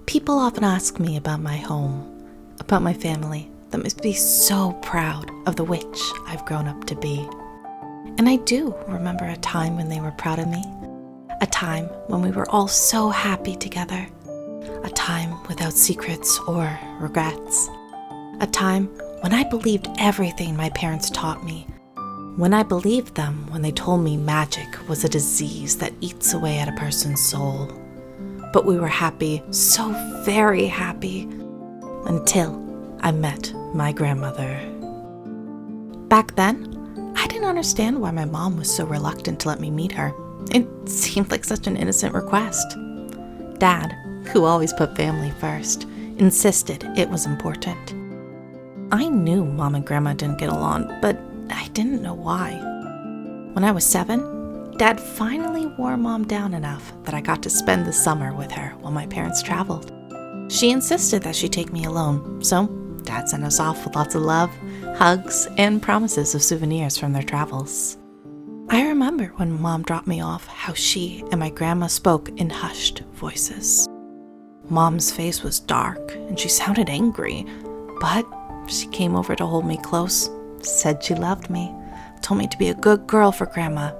People often ask me about my home, about my family that must be so proud of the witch I've grown up to be. And I do remember a time when they were proud of me, a time when we were all so happy together, a time without secrets or regrets, a time when I believed everything my parents taught me, when I believed them when they told me magic was a disease that eats away at a person's soul. But we were happy, so very happy, until I met my grandmother. Back then, I didn't understand why my mom was so reluctant to let me meet her. It seemed like such an innocent request. Dad, who always put family first, insisted it was important. I knew Mom and Grandma didn't get along, but I didn't know why. When I was 7, Dad finally wore Mom down enough that I got to spend the summer with her while my parents traveled. She insisted that she take me alone, so Dad sent us off with lots of love, hugs, and promises of souvenirs from their travels. I remember when Mom dropped me off how she and my grandma spoke in hushed voices. Mom's face was dark and she sounded angry, but she came over to hold me close, said she loved me, told me to be a good girl for Grandma,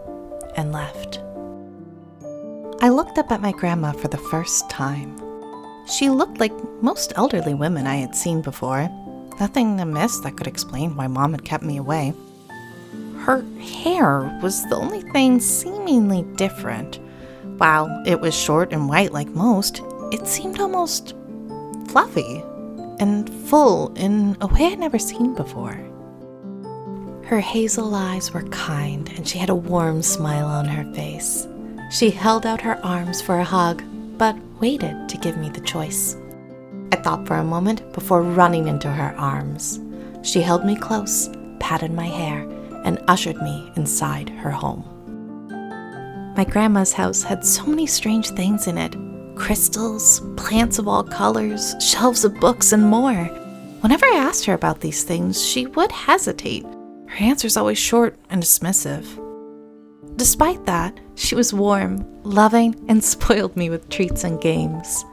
and left. I looked up at my grandma for the first time. She looked like most elderly women I had seen before. Nothing amiss that could explain why Mom had kept me away. Her hair was the only thing seemingly different. While it was short and white like most, it seemed almost fluffy and full in a way I'd never seen before. Her hazel eyes were kind and she had a warm smile on her face. She held out her arms for a hug, but waited to give me the choice. I thought for a moment before running into her arms. She held me close, patted my hair, and ushered me inside her home. My grandma's house had so many strange things in it. Crystals, plants of all colors, shelves of books, and more. Whenever I asked her about these things, she would hesitate. Her answers always short and dismissive. Despite that, she was warm, loving, and spoiled me with treats and games.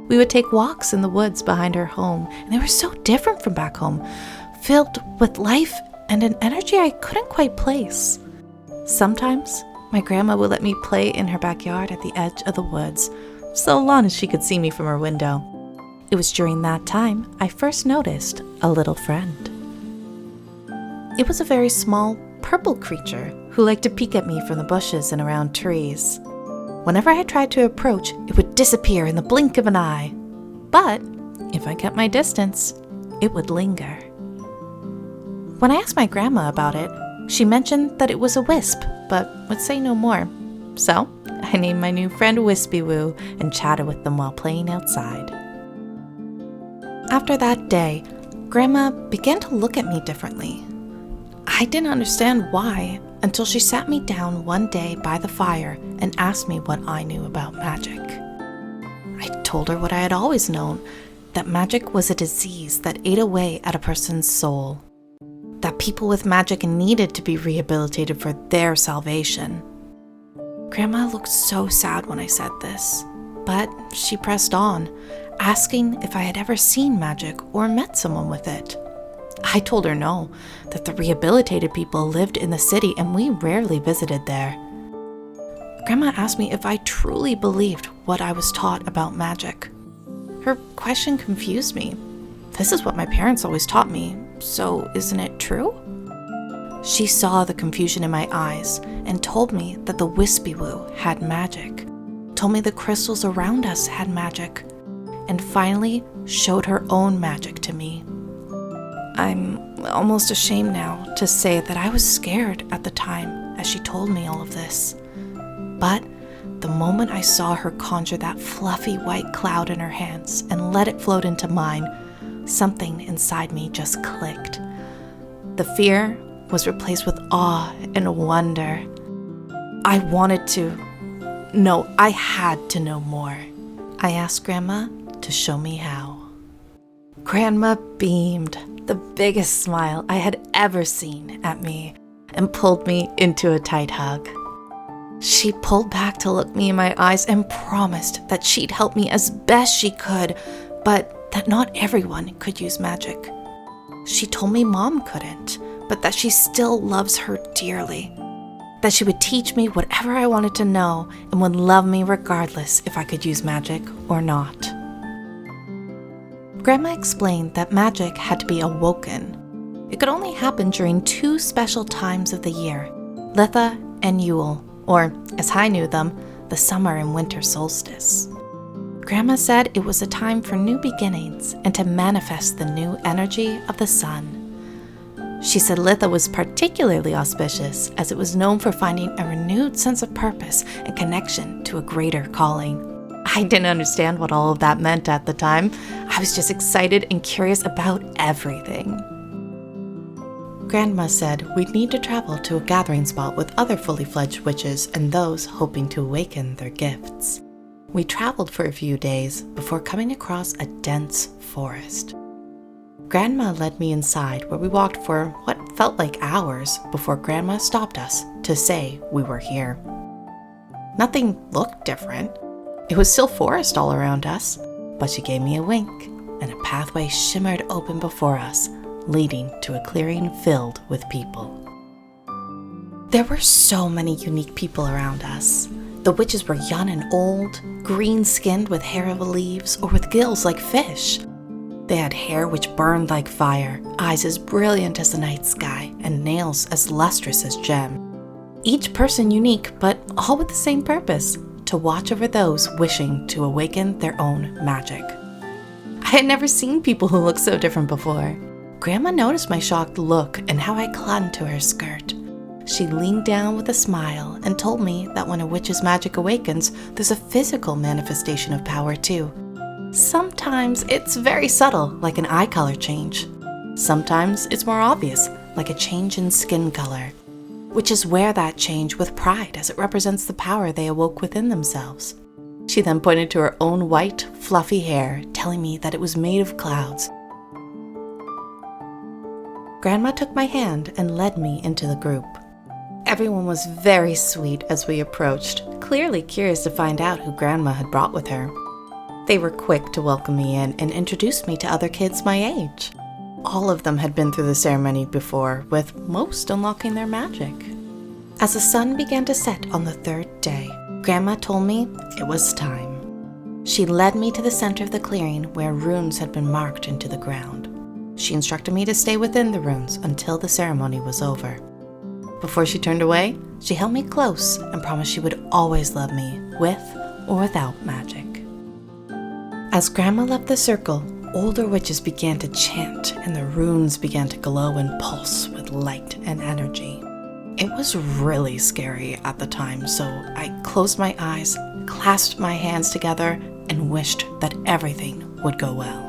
We would take walks in the woods behind her home, and they were so different from back home, filled with life and an energy I couldn't quite place. Sometimes, my grandma would let me play in her backyard at the edge of the woods, so long as she could see me from her window. It was during that time I first noticed a little friend. It was a very small, purple creature who liked to peek at me from the bushes and around trees. Whenever I tried to approach, it would disappear in the blink of an eye. But if I kept my distance, it would linger. When I asked my grandma about it, she mentioned that it was a wisp, but would say no more. So I named my new friend Wispy Woo and chatted with them while playing outside. After that day, Grandma began to look at me differently. I didn't understand why until she sat me down one day by the fire and asked me what I knew about magic. I told her what I had always known, that magic was a disease that ate away at a person's soul, that people with magic needed to be rehabilitated for their salvation. Grandma looked so sad when I said this, but she pressed on, asking if I had ever seen magic or met someone with it. I told her no, that the rehabilitated people lived in the city and we rarely visited there. Grandma asked me if I truly believed what I was taught about magic. Her question confused me. This is what my parents always taught me, so isn't it true? She saw the confusion in my eyes and told me that the Wispy Woo had magic, told me the crystals around us had magic, and finally showed her own magic to me. I'm almost ashamed now to say that I was scared at the time as she told me all of this. But the moment I saw her conjure that fluffy white cloud in her hands and let it float into mine, something inside me just clicked. The fear was replaced with awe and wonder. I wanted to. No, I had to know more. I asked Grandma to show me how. Grandma beamed, the biggest smile I had ever seen at me, and pulled me into a tight hug. She pulled back to look me in my eyes and promised that she'd help me as best she could, but that not everyone could use magic. She told me Mom couldn't, but that she still loves her dearly. That she would teach me whatever I wanted to know and would love me regardless if I could use magic or not. Grandma explained that magic had to be awoken. It could only happen during 2 special times of the year, Litha and Yule, or, as I knew them, the summer and winter solstice. Grandma said it was a time for new beginnings and to manifest the new energy of the sun. She said Litha was particularly auspicious as it was known for finding a renewed sense of purpose and connection to a greater calling. I didn't understand what all of that meant at the time. I was just excited and curious about everything. Grandma said we'd need to travel to a gathering spot with other fully fledged witches and those hoping to awaken their gifts. We traveled for a few days before coming across a dense forest. Grandma led me inside where we walked for what felt like hours before Grandma stopped us to say we were here. Nothing looked different. It was still forest all around us, but she gave me a wink and a pathway shimmered open before us, leading to a clearing filled with people. There were so many unique people around us. The witches were young and old, green-skinned with hair of leaves or with gills like fish. They had hair which burned like fire, eyes as brilliant as the night sky, and nails as lustrous as gem. Each person unique, but all with the same purpose, to watch over those wishing to awaken their own magic. I had never seen people who looked so different before. Grandma noticed my shocked look and how I clung to her skirt. She leaned down with a smile and told me that when a witch's magic awakens, there's a physical manifestation of power too. Sometimes it's very subtle, like an eye color change. Sometimes it's more obvious, like a change in skin color. Witches wear that change with pride as it represents the power they awoke within themselves. She then pointed to her own white, fluffy hair, telling me that it was made of clouds. Grandma took my hand and led me into the group. Everyone was very sweet as we approached, clearly curious to find out who Grandma had brought with her. They were quick to welcome me in and introduced me to other kids my age. All of them had been through the ceremony before, with most unlocking their magic. As the sun began to set on the 3rd day, Grandma told me it was time. She led me to the center of the clearing where runes had been marked into the ground. She instructed me to stay within the runes until the ceremony was over. Before she turned away, she held me close and promised she would always love me, with or without magic. As Grandma left the circle, older witches began to chant and the runes began to glow and pulse with light and energy. It was really scary at the time, so I closed my eyes, clasped my hands together, and wished that everything would go well.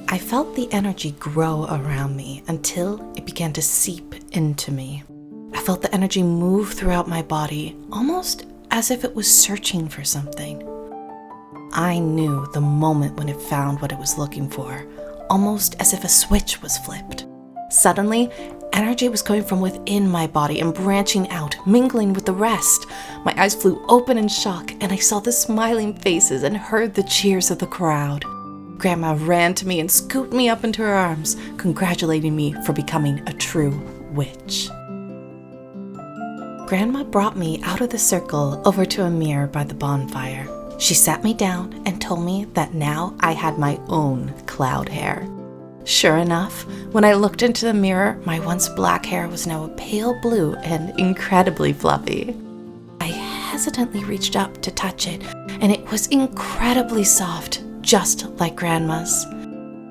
I felt the energy grow around me until it began to seep into me. I felt the energy move throughout my body, almost as if it was searching for something. I knew the moment when it found what it was looking for, almost as if a switch was flipped. Suddenly, energy was coming from within my body and branching out, mingling with the rest. My eyes flew open in shock, and I saw the smiling faces and heard the cheers of the crowd. Grandma ran to me and scooped me up into her arms, congratulating me for becoming a true witch. Grandma brought me out of the circle over to a mirror by the bonfire. She sat me down and told me that now I had my own cloud hair. Sure enough, when I looked into the mirror, my once black hair was now a pale blue and incredibly fluffy. I hesitantly reached up to touch it, and it was incredibly soft, just like Grandma's.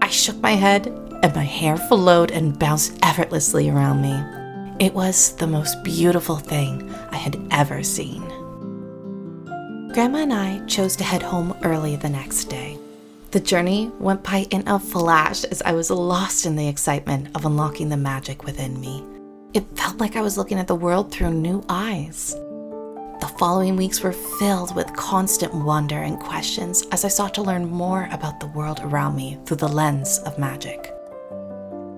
I shook my head, and my hair flowed and bounced effortlessly around me. It was the most beautiful thing I had ever seen. Grandma and I chose to head home early the next day. The journey went by in a flash as I was lost in the excitement of unlocking the magic within me. It felt like I was looking at the world through new eyes. The following weeks were filled with constant wonder and questions as I sought to learn more about the world around me through the lens of magic.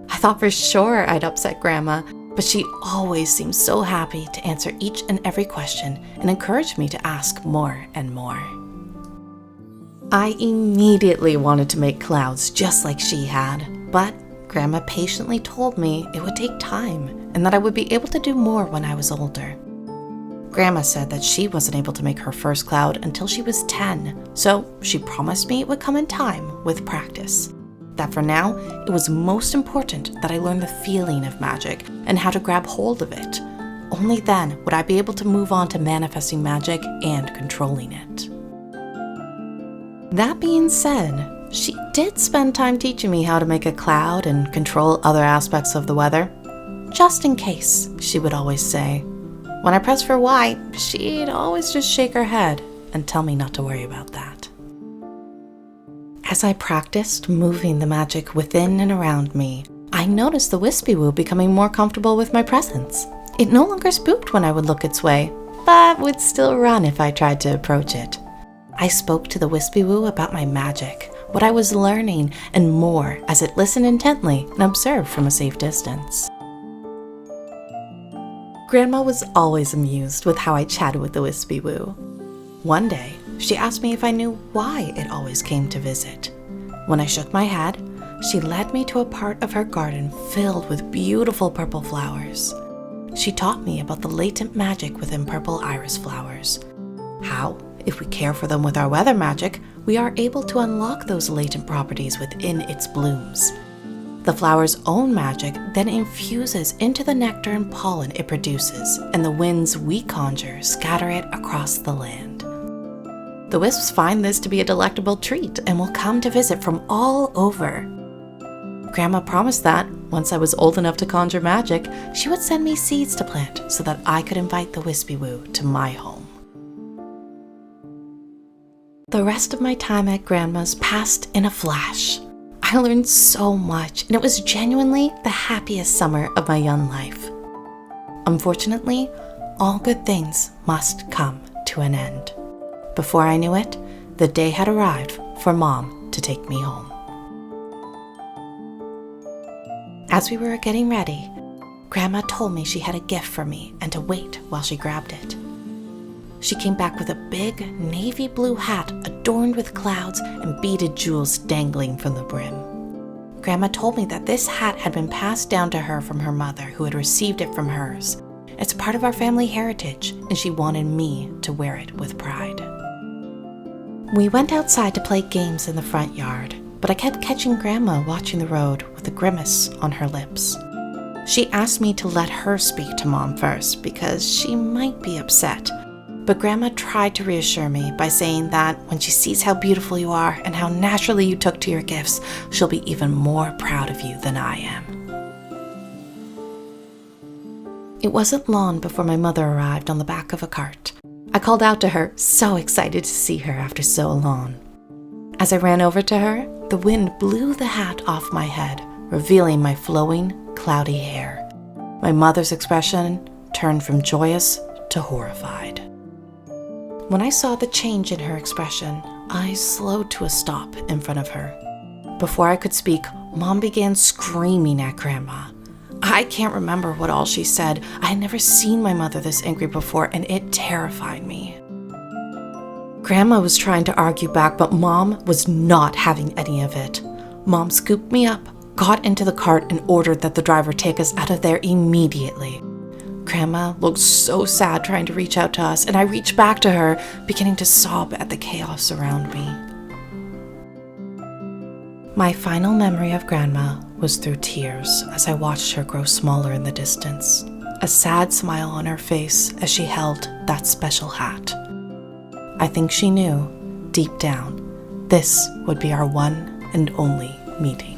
I thought for sure I'd upset Grandma, but she always seemed so happy to answer each and every question and encouraged me to ask more and more. I immediately wanted to make clouds just like she had, but Grandma patiently told me it would take time and that I would be able to do more when I was older. Grandma said that she wasn't able to make her first cloud until she was 10, so she promised me it would come in time with practice. That for now, it was most important that I learn the feeling of magic and how to grab hold of it. Only then would I be able to move on to manifesting magic and controlling it. That being said, she did spend time teaching me how to make a cloud and control other aspects of the weather. Just in case, she would always say. When I pressed for why, she'd always just shake her head and tell me not to worry about that. As I practiced moving the magic within and around me, I noticed the Wispy-Woo becoming more comfortable with my presence. It no longer spooked when I would look its way, but would still run if I tried to approach it. I spoke to the Wispy-Woo about my magic, what I was learning, and more as it listened intently and observed from a safe distance. Grandma was always amused with how I chatted with the Wispy-Woo. One day, she asked me if I knew why it always came to visit. When I shook my head, she led me to a part of her garden filled with beautiful purple flowers. She taught me about the latent magic within purple iris flowers. How, if we care for them with our weather magic, we are able to unlock those latent properties within its blooms. The flower's own magic then infuses into the nectar and pollen it produces, and the winds we conjure scatter it across the land. The wisps find this to be a delectable treat and will come to visit from all over. Grandma promised that, once I was old enough to conjure magic, she would send me seeds to plant so that I could invite the Wispy-Woo to my home. The rest of my time at Grandma's passed in a flash. I learned so much, and it was genuinely the happiest summer of my young life. Unfortunately, all good things must come to an end. Before I knew it, the day had arrived for Mom to take me home. As we were getting ready, Grandma told me she had a gift for me and to wait while she grabbed it. She came back with a big navy blue hat adorned with clouds and beaded jewels dangling from the brim. Grandma told me that this hat had been passed down to her from her mother, who had received it from hers. It's part of our family heritage, and she wanted me to wear it with pride. We went outside to play games in the front yard, but I kept catching Grandma watching the road with a grimace on her lips. She asked me to let her speak to Mom first because she might be upset. But Grandma tried to reassure me by saying that when she sees how beautiful you are and how naturally you took to your gifts, she'll be even more proud of you than I am. It wasn't long before my mother arrived on the back of a cart. I called out to her, so excited to see her after so long. As I ran over to her, the wind blew the hat off my head, revealing my flowing, cloudy hair. My mother's expression turned from joyous to horrified. When I saw the change in her expression, I slowed to a stop in front of her. Before I could speak, Mom began screaming at Grandma. I can't remember what all she said. I had never seen my mother this angry before, and it terrified me. Grandma was trying to argue back, but Mom was not having any of it. Mom scooped me up, got into the cart, and ordered that the driver take us out of there immediately. Grandma looked so sad trying to reach out to us, and I reached back to her, beginning to sob at the chaos around me. My final memory of Grandma was through tears as I watched her grow smaller in the distance, a sad smile on her face as she held that special hat. I think she knew, deep down, this would be our one and only meeting.